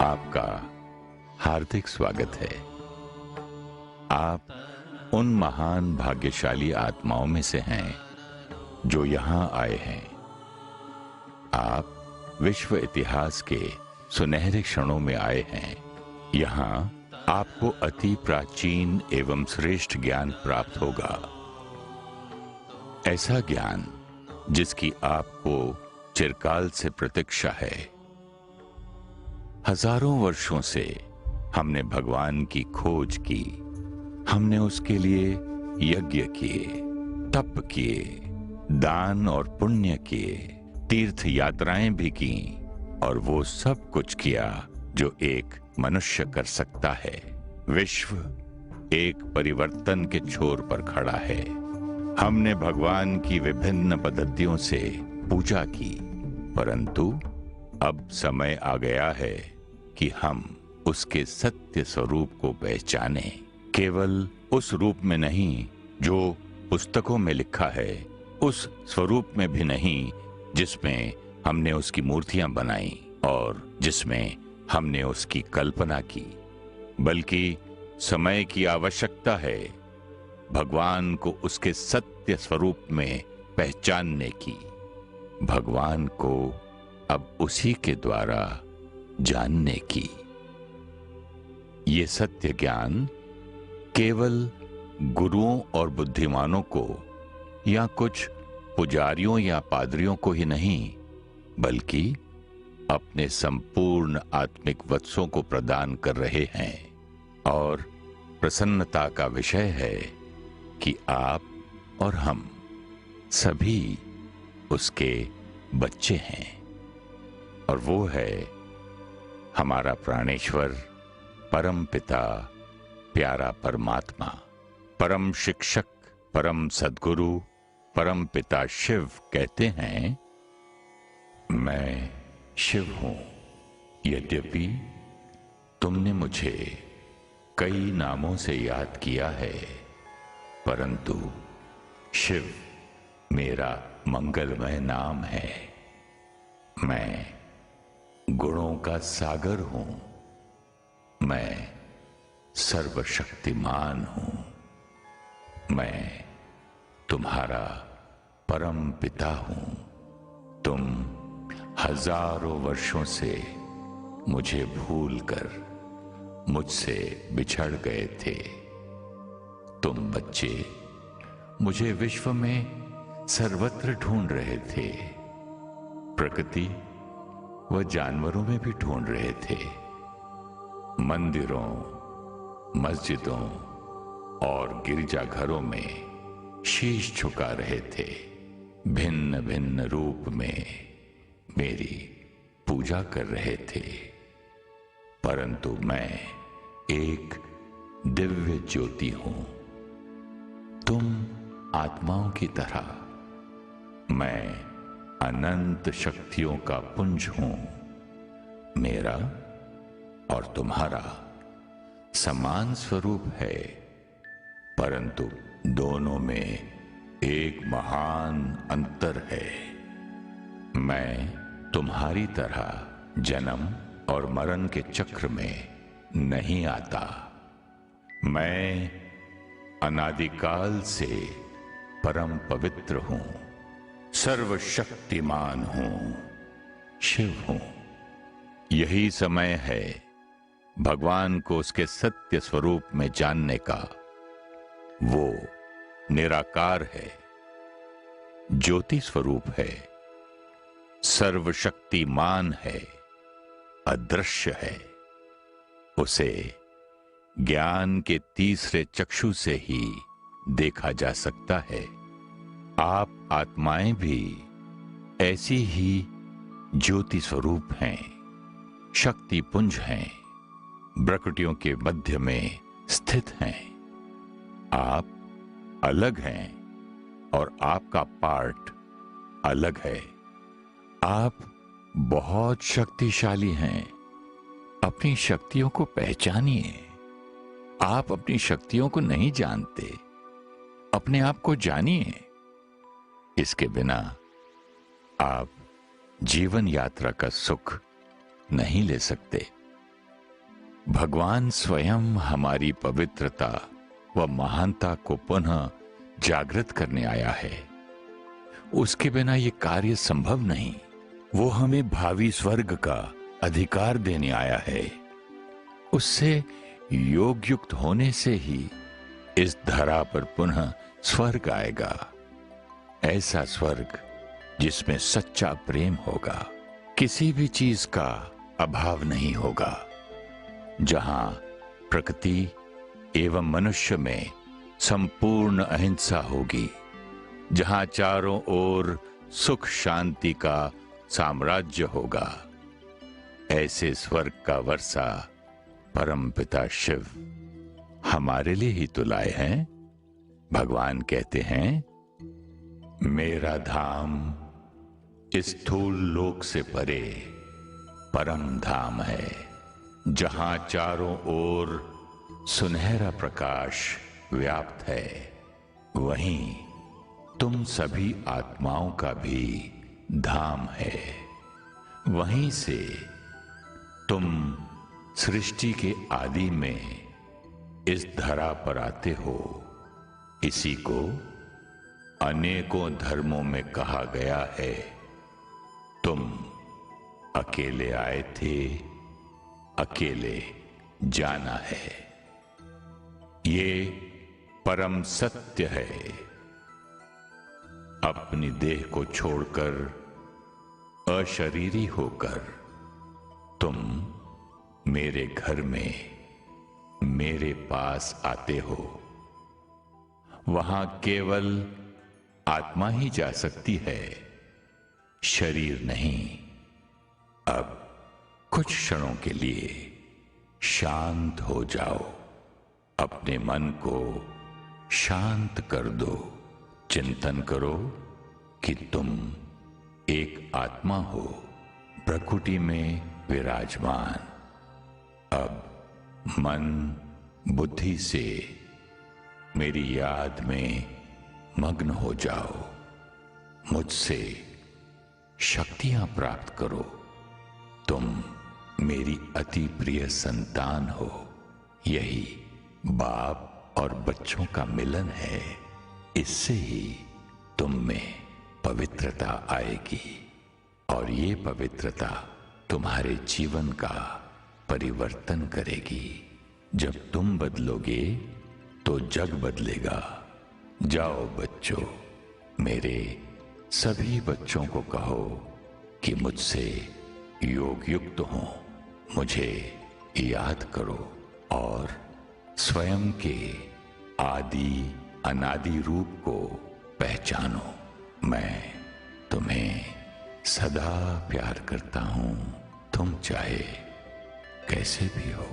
आपका हार्दिक स्वागत है। आप उन महान भाग्यशाली आत्माओं में से हैं जो यहां आए हैं। आप विश्व इतिहास के सुनहरे क्षणों में आए हैं। यहां आपको अति प्राचीन एवं श्रेष्ठ ज्ञान प्राप्त होगा, ऐसा ज्ञान जिसकी आपको चिरकाल से प्रतीक्षा है। हजारों वर्षों से हमने भगवान की खोज की, हमने उसके लिए यज्ञ किए, तप किए, दान और पुण्य किए, तीर्थ यात्राएं भी की और वो सब कुछ किया जो एक मनुष्य कर सकता है। विश्व एक परिवर्तन के छोर पर खड़ा है। हमने भगवान की विभिन्न पद्धतियों से पूजा की, परंतु अब समय आ गया है कि हम उसके सत्य स्वरूप को पहचाने। केवल उस रूप में नहीं जो पुस्तकों में लिखा है, उस स्वरूप में भी नहीं जिसमें हमने उसकी मूर्तियां बनाई और जिसमें हमने उसकी कल्पना की, बल्कि समय की आवश्यकता है भगवान को उसके सत्य स्वरूप में पहचानने की। भगवान को अब उसी के द्वारा जानने की। ये सत्य ज्ञान केवल गुरुओं और बुद्धिमानों को या कुछ पुजारियों या पादरियों को ही नहीं, बल्कि अपने संपूर्ण आत्मिक वत्सों को प्रदान कर रहे हैं। और प्रसन्नता का विषय है कि आप और हम सभी उसके बच्चे हैं। और वो है हमारा प्राणेश्वर, परम पिता, प्यारा परमात्मा, परम शिक्षक, परम सद्गुरु, परम पिता शिव कहते हैं, मैं शिव हूं। यद्यपि तुमने मुझे कई नामों से याद किया है, परंतु शिव मेरा मंगलमय नाम है। मैं गुणों का सागर हूं। मैं सर्वशक्तिमान हूं। मैं तुम्हारा परम पिता हूं। तुम हजारों वर्षों से मुझे भूलकर मुझसे बिछड़ गए थे। तुम बच्चे मुझे विश्व में सर्वत्र ढूंढ रहे थे, प्रकृति व जानवरों में भी ढूंढ रहे थे, मंदिरों, मस्जिदों और गिरजाघरों में शीश झुका रहे थे, भिन्न भिन्न रूप में मेरी पूजा कर रहे थे। परंतु मैं एक दिव्य ज्योति हूं, तुम आत्माओं की तरह। मैं अनंत शक्तियों का पुंज हूं। मेरा और तुम्हारा समान स्वरूप है, परंतु दोनों में एक महान अंतर है। मैं तुम्हारी तरह जन्म और मरण के चक्र में नहीं आता। मैं अनादिकाल से परम पवित्र हूं, सर्वशक्तिमान हूं, शिव हूं। यही समय है भगवान को उसके सत्य स्वरूप में जानने का। वो निराकार है, ज्योति स्वरूप है, सर्वशक्तिमान है, अदृश्य है। उसे ज्ञान के तीसरे चक्षु से ही देखा जा सकता है। आप आत्माएं भी ऐसी ही ज्योति स्वरूप हैं, शक्ति पुंज हैं, प्रकृतियों के मध्य में स्थित हैं। आप अलग हैं और आपका पार्ट अलग है। आप बहुत शक्तिशाली हैं। अपनी शक्तियों को पहचानिए। आप अपनी शक्तियों को नहीं जानते, अपने आप को जानिए। इसके बिना आप जीवन यात्रा का सुख नहीं ले सकते। भगवान स्वयं हमारी पवित्रता व महानता को पुनः जागृत करने आया है। उसके बिना यह कार्य संभव नहीं। वो हमें भावी स्वर्ग का अधिकार देने आया है। उससे योग युक्त होने से ही इस धरा पर पुनः स्वर्ग आएगा। ऐसा स्वर्ग जिसमें सच्चा प्रेम होगा, किसी भी चीज का अभाव नहीं होगा, जहां प्रकृति एवं मनुष्य में संपूर्ण अहिंसा होगी, जहां चारों ओर सुख शांति का साम्राज्य होगा। ऐसे स्वर्ग का वर्षा परमपिता शिव हमारे लिए ही तो लाए हैं। भगवान कहते हैं, मेरा धाम इस स्थूल लोक से परे परम धाम है, जहां चारों ओर सुनहरा प्रकाश व्याप्त है। वहीं तुम सभी आत्माओं का भी धाम है। वहीं से तुम सृष्टि के आदि में इस धरा पर आते हो। इसी को अनेकों धर्मों में कहा गया है, तुम अकेले आए थे, अकेले जाना है। ये परम सत्य है। अपनी देह को छोड़कर अशरीरी होकर तुम मेरे घर में मेरे पास आते हो। वहां केवल आत्मा ही जा सकती है, शरीर नहीं। अब कुछ क्षणों के लिए शांत हो जाओ, अपने मन को शांत कर दो। चिंतन करो कि तुम एक आत्मा हो, प्रकृति में विराजमान। अब मन बुद्धि से मेरी याद में मग्न हो जाओ। मुझसे शक्तियां प्राप्त करो। तुम मेरी अति प्रिय संतान हो। यही बाप और बच्चों का मिलन है। इससे ही तुम में पवित्रता आएगी और ये पवित्रता तुम्हारे जीवन का परिवर्तन करेगी। जब तुम बदलोगे तो जग बदलेगा। जाओ बच्चों, मेरे सभी बच्चों को कहो कि मुझसे योग युक्त हो, मुझे याद करो और स्वयं के आदि अनादि रूप को पहचानो। मैं तुम्हें सदा प्यार करता हूं, तुम चाहे कैसे भी हो।